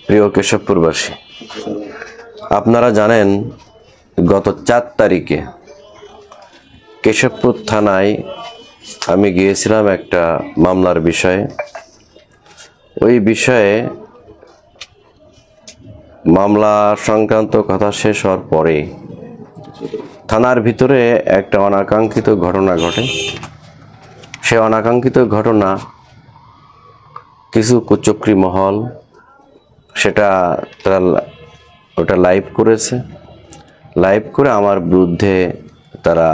প্রিয় কেশবপুরবাসী, আপনারা জানেন গত 4 তারিখে কেশবপুর থানায় আমি গিয়েছিলাম একটা মামলার বিষয়ে। ওই বিষয়ে মামলা সংক্রান্ত কথা শেষ হওয়ার পরে থানার ভিতরে একটা অনাকাঙ্ক্ষিত ঘটনা ঘটে। সে অনাকাঙ্ক্ষিত ঘটনা কিছু কুচক্রী মহল ওটা লাইভ করেছে। লাইভ করে আমার বিরুদ্ধে তারা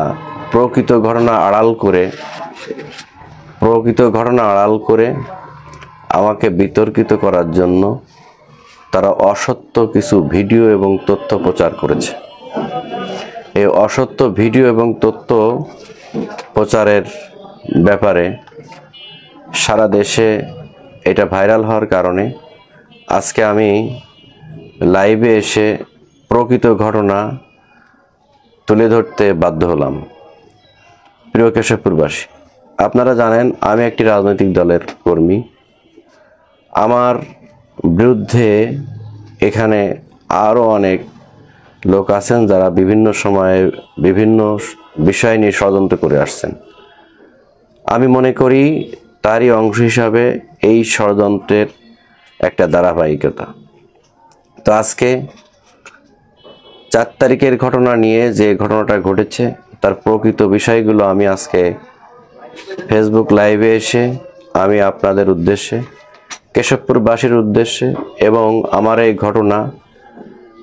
প্রকৃত ঘটনা আড়াল করে আমাকে বিতর্কিত করার জন্য তারা অসত্য কিছু ভিডিও এবং তথ্য প্রচার করেছে। এই অসত্য ভিডিও এবং তথ্য প্রচারের ব্যাপারে সারা দেশে এটা ভাইরাল হওয়ার কারণে আজকে আমি লাইভে এসে প্রকৃত ঘটনা তুলে ধরতে বাধ্য হলাম। প্রিয় কেশবপুরবাসী, আপনারা জানেন আমি একটি রাজনৈতিক দলের কর্মী। আমার বিরুদ্ধে এখানে আরও অনেক লোক আছেন যারা বিভিন্ন সময়ে বিভিন্ন বিষয় নিয়ে ষড়যন্ত্র করে আসছেন। আমি মনে করি তারই অংশ হিসাবে এই ষড়যন্ত্রের একটা ধারাবাহিকতা। তো আজকে 4 তারিখের ঘটনা নিয়ে যে ঘটনাটা ঘটেছে তার প্রকৃত বিষয়গুলো আমি আজকে ফেসবুক লাইভে এসে আমি আপনাদের উদ্দেশ্যে, কেশবপুরবাসীর উদ্দেশ্যে এবং আমার এই ঘটনা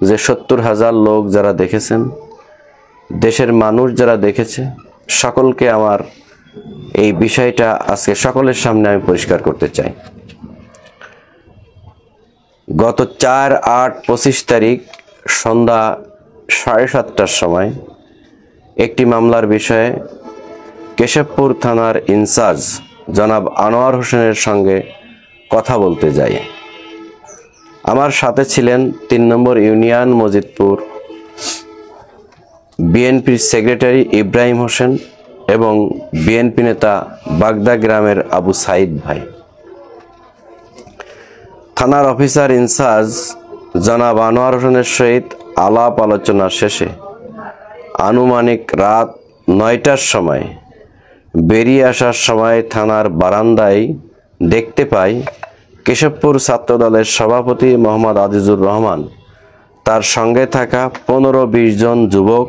যে 70,000 লোক যারা দেখেছেন, দেশের মানুষ যারা দেখেছে, সকলকে আমার এই বিষয়টা আজকে সকলের সামনে আমি পরিষ্কার করতে চাই। গত 4-8-25 তারিখ সন্ধ্যা 7:30টার সময় একটি মামলার বিষয়ে কেশবপুর থানার ইনচার্জ জনাব আনোয়ার হোসেনের সঙ্গে কথা বলতে যাই। আমার সাথে ছিলেন 3 নম্বর ইউনিয়ন মজিদপুর বিএনপির সেক্রেটারি ইব্রাহিম হোসেন এবং বিএনপি নেতা বাগদা গ্রামের আবু সাইদ ভাই। থানার অফিসার ইনচার্জ জনাব আনোয়ার হোসেনের সহিত আলাপ আলোচনা শেষে আনুমানিক রাত 9টার সময় বেরিয়ে আসার সময় থানার বারান্দায় দেখতে পাই কেশবপুর ছাত্রদলের সভাপতি মোহাম্মদ আজিজুর রহমান তার সঙ্গে থাকা 15-20 জন যুবক,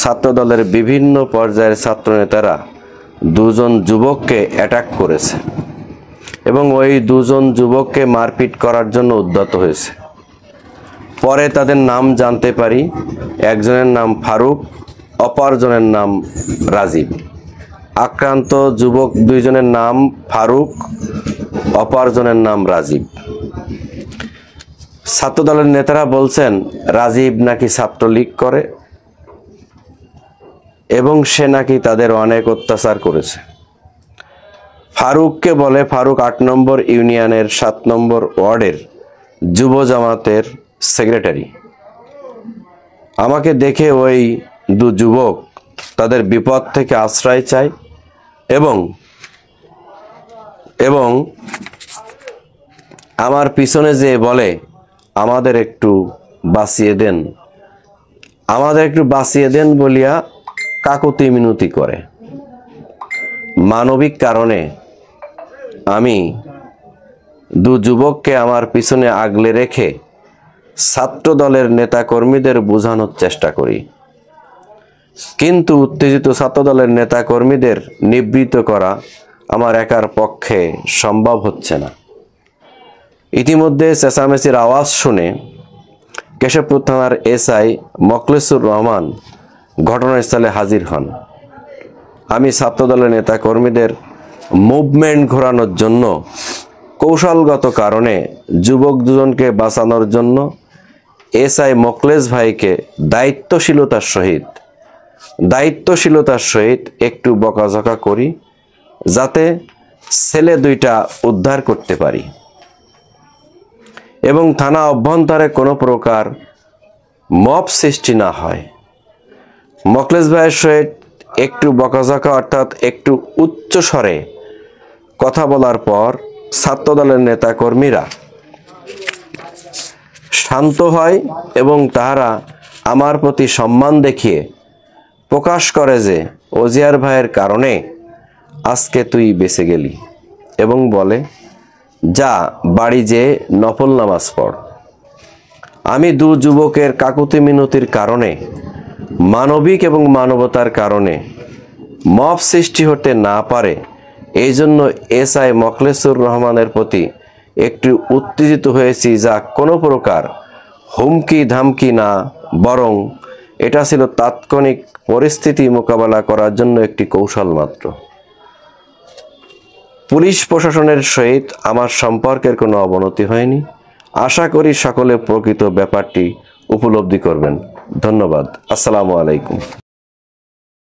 ছাত্রদলের বিভিন্ন পর্যায়ের ছাত্রনেতারা 2 জন যুবককে অ্যাটাক করেছে এবং ওই 2 জন যুবককে মারপিট করার জন্য উদ্যত হয়েছে। পরে তাদের নাম জানতে পারি, একজনের নাম ফারুক, অপরজনের নাম রাজীব। আক্রান্ত যুবক 2 জনের নাম ফারুক, অপরজনের নাম রাজীব। ছাত্রদলের নেতারা বলছেন রাজীব নাকি ছাত্রলীগ করে এবং সে নাকি তাদের অনেক অত্যাচার করেছে। ফারুককে বলে ফারুক 8 নম্বর ইউনিয়নের 7 নম্বর ওয়ার্ডের যুব জামাতের সেক্রেটারি। আমাকে দেখে ওই 2 যুবক তাদের বিপদ থেকে আশ্রয় চায় এবং আমার পিছনে যে বলে আমাদের একটু বাঁচিয়ে দেন বলিয়া কাকুতি মিনতি করে। মানবিক কারণে আমি 2 যুবককে আমার পিছনে আগলে রেখে ছাত্র দলের নেতা কর্মীদের বোঝানোর চেষ্টা করি, কিন্তু উত্তেজিত ছাত্র দলের নেতা কর্মীদের নিবৃত্ত করা আমার একার পক্ষে সম্ভব হচ্ছে না। ইতিমধ্যে চেঁচামেচির আওয়াজ শুনে কেশবপুর থানার এসআই মখলেসুর রহমান ঘটনাস্থলে হাজির হন। আমি ছাত্রদলের নেতা কর্মীদের মুভমেন্ট ঘোরানোর জন্য কৌশলগত কারণে যুবক 2 জনকে বাঁচানোর জন্য এসআই মখলেস ভাইকে দায়িত্বশীলতার সহিত একটু বকাঝকা করি যাতে ছেলে 2টা উদ্ধার করতে পারি এবং থানা অভ্যন্তরে কোনো প্রকার মব সৃষ্টি না হয়। মখলেস ভাইয়ের সহিত একটু বকাঝকা অর্থাৎ একটু উচ্চ স্বরে কথা বলার পর ছাত্রদলের নেতা কর্মীরা শান্ত হয় এবং তাহারা আমার প্রতি সম্মান দেখিয়ে প্রকাশ করে যে অজিয়ার ভাইয়ের কারণে আজকে তুই বেঁচে গেলি, এবং বলে, যা বাড়ি যেয়ে নফল নামাজ পড়। আমি দু যুবকের কাকুতি মিনতির কারণে, মানবিক এবং মানবতার কারণে মব সৃষ্টি হতে না পারে, এই জন্য এসআই মোখলেসুর রহমানের প্রতি একটু উত্তেজিত হয়েছি, যা কোনো প্রকার হুমকি ধামকি না, বরং এটা ছিল তাৎক্ষণিক পরিস্থিতি মোকাবেলা করার জন্য একটি কৌশল মাত্র। পুলিশ প্রশাসনের সহিত আমার সম্পর্কের কোনো অবনতি হয়নি। আশা করি সকলে প্রকৃত ব্যাপারটি উপলব্ধি করবেন। ধন্যবাদ। আসসালামু আলাইকুম।